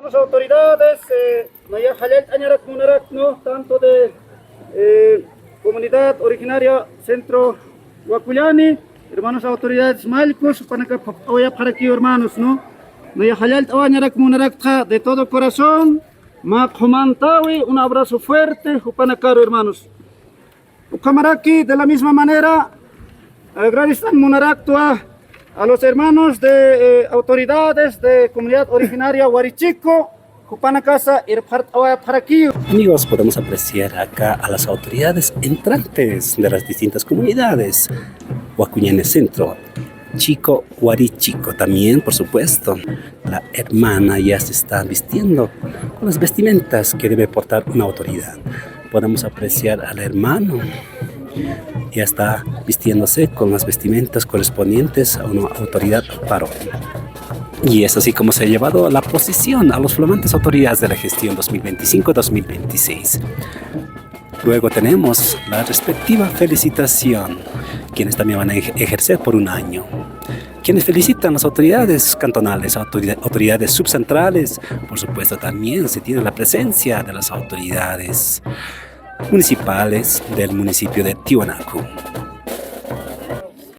Las autoridades, no ya jalel añarak munarak, no, tanto de comunidad originaria Centro Huacullani, hermanos autoridades málicos, para que para aquí hermanos, no, no ya jalel añarak munarak de todo corazón, ma comantawi, un abrazo fuerte, para caro hermanos. Ucamaraki, de la misma manera, agradecer munarak a los hermanos de autoridades de comunidad originaria Huarichico, Jupanacasa y Paraquí. Amigos, podemos apreciar acá a las autoridades entrantes de las distintas comunidades. Huacuñane Centro, Chico, Huarichico también, por supuesto. La hermana ya se está vistiendo con las vestimentas que debe portar una autoridad. Podemos apreciar al hermano. Ya está vistiéndose con las vestimentas correspondientes a una autoridad parroquial. Y es así como se ha llevado la posición a los flamantes autoridades de la gestión 2025-2026. Luego tenemos la respectiva felicitación, quienes también van a ejercer por un año. Quienes felicitan las autoridades cantonales, autoridades subcentrales, por supuesto también se tiene la presencia de las autoridades municipales del municipio de Tiwanaku.